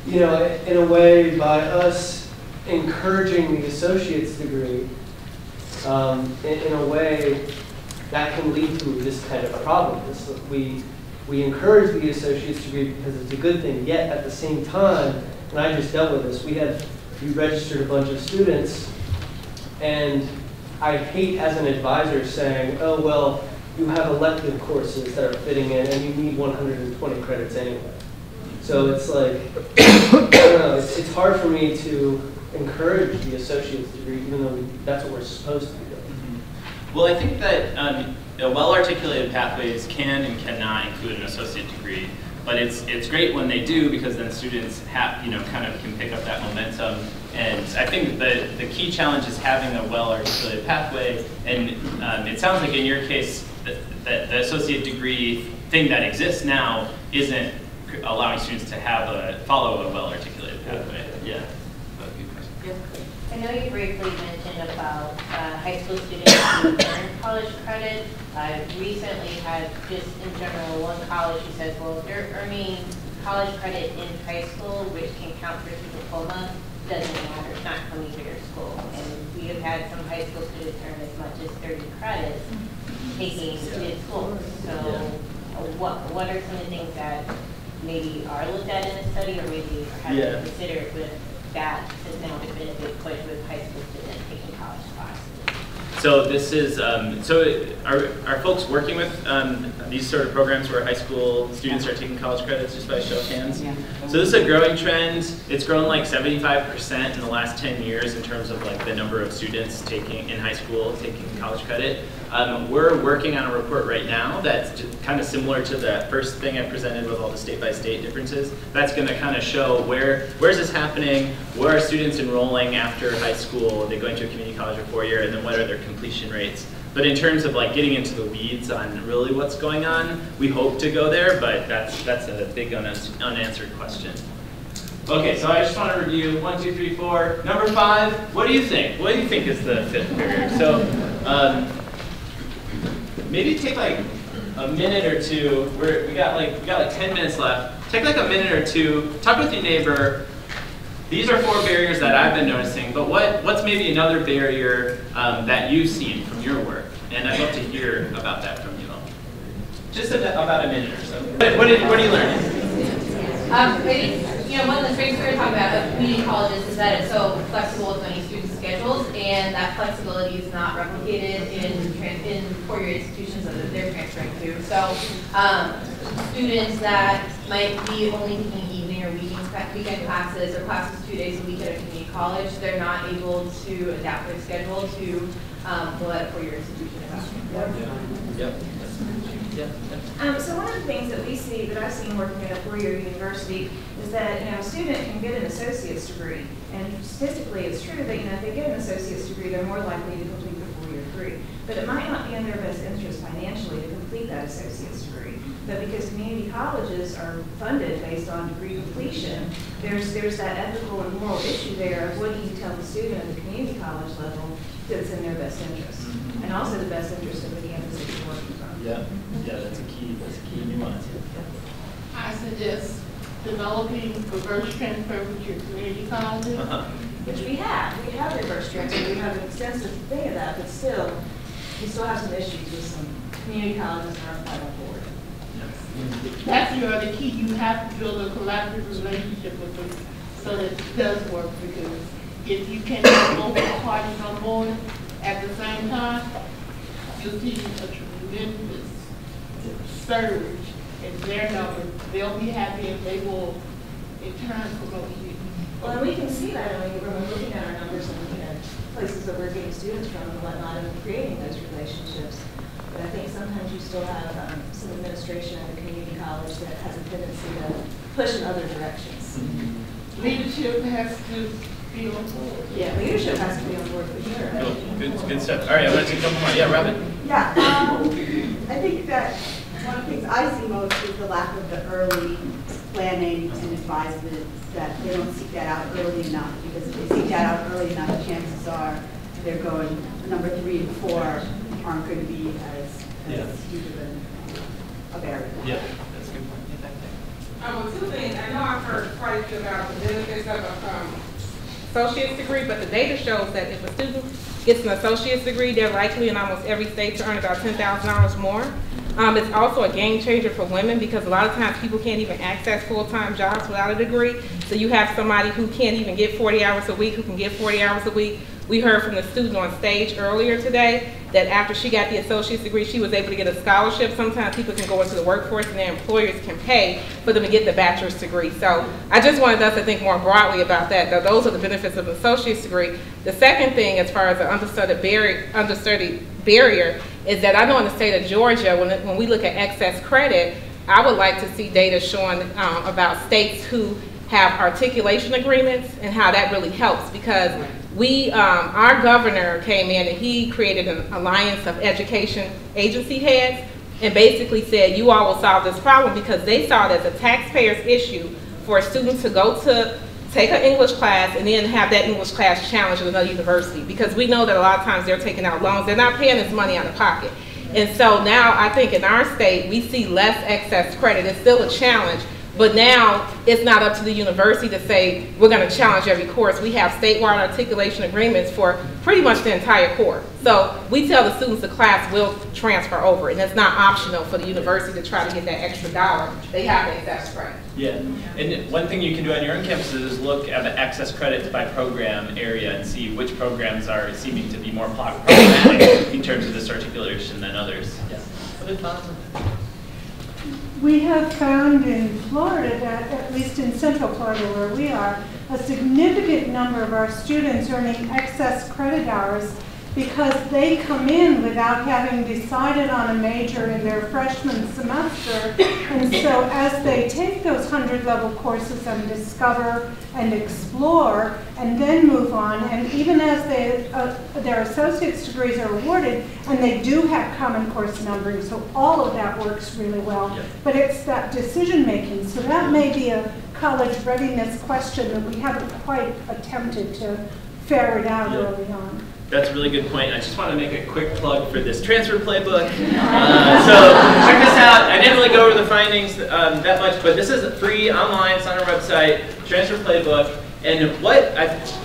in a way, by us encouraging the associate's degree, in a way, that can lead to this kind of a problem. We encourage the associate's degree because it's a good thing, yet at the same time, and I just dealt with this, we registered a bunch of students, and I hate as an advisor saying, oh, well, you have elective courses that are fitting in, and you need 120 credits anyway. So it's like, I don't know, it's hard for me to encourage the associate's degree, even though that's what we're supposed to be doing. Well, I think that well-articulated pathways can and cannot include an associate degree, but it's great when they do, because then students have, kind of can pick up that momentum. And I think the key challenge is having a well-articulated pathway. And it sounds like in your case, that the associate degree thing that exists now isn't allowing students to follow a well-articulated pathway. Yeah. I know you briefly mentioned about high school students who earn college credit. I recently had just in general one college who says, well, if they're earning college credit in high school, which can count for your diploma, doesn't matter, it's not coming to your school. And we have had some high school students earn as much as 30 credits taking mid-school. So what are some of the things that maybe are looked at in a study, or maybe have been considered with that has now been a big push with high school students taking college classes? So this is, so are folks working with these sort of programs where high school students are taking college credits, just by a show of hands? Yeah. So this is a growing trend. It's grown like 75% in the last 10 years in terms of like the number of students taking in high school taking college credit. We're working on a report right now that's kind of similar to the first thing I presented with all the state-by-state differences. That's going to kind of show where's this happening, where are students enrolling after high school, are they going to a community college or four-year, and then what are their completion rates. But in terms of like getting into the weeds on really what's going on, we hope to go there, but that's a big unanswered question. Okay, so I just want to review 1, 2, 3, 4. Number 5, what do you think? What do you think is the 5th barrier? So maybe take like a minute or two. We got like 10 minutes left. Take like a minute or two. Talk with your neighbor. These are 4 barriers that I've been noticing, but what's maybe another barrier that you've seen from your work? And I'd love to hear about that from you all. Just about a minute or so. What are you learning? One of the strengths we were talking about of community colleges is that it's so flexible with many student schedules, and that flexibility is not replicated in four-year institutions that they're transferring to. So students that might be only taking evening or weekend classes or classes 2 days a week at a community college, they're not able to adapt their schedule to what a four-year institution is. Yep. So one of the things that we see, that I've seen working at a four-year university, is that a student can get an associate's degree, and statistically it's true that if they get an associate's degree, they're more likely to complete the four-year degree. But it might not be in their best interest financially to complete that associate's degree. But because community colleges are funded based on degree completion, there's that ethical and moral issue there of what do you tell the student at the community college level that's in their best interest, and also the best interest of the campus that you're working from. Yeah, that's a key nuance. I suggest developing reverse transfer with your community colleges. Which we have. We have reverse transfer. We have an extensive thing of that, but still, we still have some issues with some community colleges that aren't quite on board. That's the key. You have to build a collaborative relationship with them so that it does work, because if you can't get both parties on board at the same time, you'll see a tremendous surge in their numbers. They'll be happy and they will in turn promote you. Well, and we can see that when we're looking at our numbers and looking at places that we're getting students from and whatnot and creating those relationships. But I think sometimes you still have some administration at the community college that has a tendency to push in other directions. Leadership has to be on board. Yeah, leadership has to be on board for sure. Cool. Good stuff. All right, I want to take a couple more. Yeah, Robin. Yeah, I think that one of the things I see most is the lack of the early planning and advisement, that they don't seek that out early enough, because if they seek that out early enough, chances are they're going, number 3 and 4 aren't going to be as huge of a barrier. Yeah, that's a good point. Two things. I know I've heard quite a few about the benefits of an associate's degree, but the data shows that if a student gets an associate's degree, they're likely in almost every state to earn about $10,000 more. It's also a game changer for women, because a lot of times people can't even access full-time jobs without a degree. So you have somebody who can't even get 40 hours a week, who can get 40 hours a week. We heard from the student on stage earlier today that after she got the associate's degree, she was able to get a scholarship. Sometimes people can go into the workforce and their employers can pay for them to get the bachelor's degree. So I just wanted us to think more broadly about that. Now, those are the benefits of an associate's degree. The second thing, as far as the understudied barrier, is that I know in the state of Georgia, when we look at excess credit, I would like to see data showing about states who have articulation agreements and how that really helps, because our governor came in and he created an alliance of education agency heads and basically said, you all will solve this problem, because they saw it as a taxpayer's issue for a student to go to take an English class and then have that English class challenged at another university, because we know that a lot of times they're taking out loans, they're not paying this money out of pocket. And so now I think in our state we see less excess credit. It's still a challenge, But now, it's not up to the university to say, we're gonna challenge every course. We have statewide articulation agreements for pretty much the entire course. So we tell the students the class will transfer over, and it's not optional for the university to try to get that extra dollar. They have to accept credit. Yeah, and one thing you can do on your own campuses is look at the excess credits by program area and see which programs are seeming to be more problematic in terms of this articulation than others. Yeah. Other thoughts? We have found in Florida that, at least in Central Florida where we are, a significant number of our students earning excess credit hours because they come in without having decided on a major in their freshman semester. And so as they take those 100-level courses and discover and explore and then move on, and even as their associate's degrees are awarded, and they do have common course numbering, so all of that works really well. Yeah. But it's that decision making. So that may be a college readiness question that we haven't quite attempted to ferret out early on. That's a really good point. I just want to make a quick plug for this transfer playbook. So check this out. I didn't really go over the findings that much, but this is free online. It's on our website, transfer playbook. And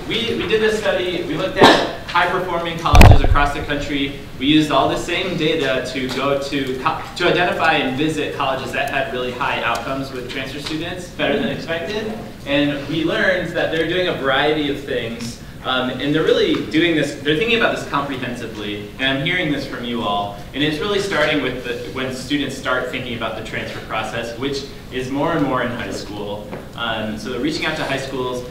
we did this study. We looked at high-performing colleges across the country. We used all the same data to go to identify and visit colleges that had really high outcomes with transfer students, better than expected. And we learned that they're doing a variety of things. And they're really doing this, they're thinking about this comprehensively, and I'm hearing this from you all, and it's really starting with when students start thinking about the transfer process, which is more and more in high school. So they're reaching out to high schools,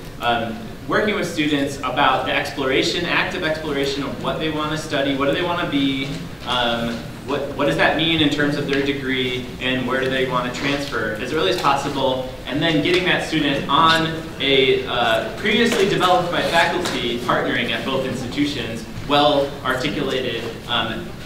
working with students about the exploration, active exploration of what they want to study, what do they want to be, what does that mean in terms of their degree, and where do they want to transfer as early as possible, and then getting that student on a previously developed by faculty partnering at both institutions, well-articulated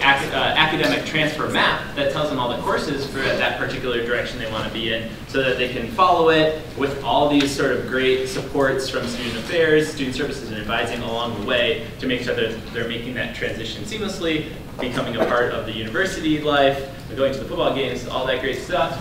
academic transfer map that tells them all the courses for that particular direction they want to be in, so that they can follow it with all these sort of great supports from student affairs, student services, and advising along the way to make sure that they're making that transition seamlessly, becoming a part of the university life, going to the football games, all that great stuff.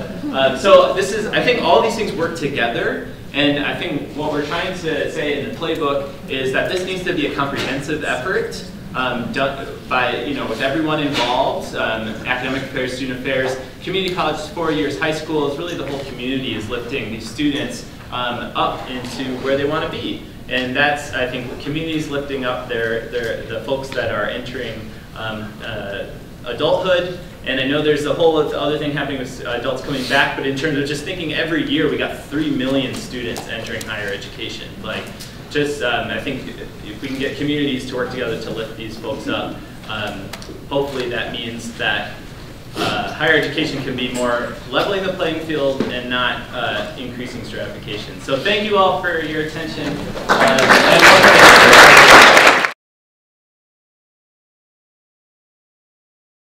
So this is, I think all these things work together, and I think what we're trying to say in the playbook is that this needs to be a comprehensive effort done by, with everyone involved, academic affairs, student affairs, community colleges, 4 years, high schools, really the whole community is lifting these students up into where they want to be. And that's, I think, communities lifting up the folks that are entering adulthood. And I know there's a whole other thing happening with adults coming back, but in terms of just thinking every year, we got 3 million students entering higher education. Like, just, I think if we can get communities to work together to lift these folks up, hopefully that means that higher education can be more leveling the playing field and not increasing stratification. So thank you all for your attention.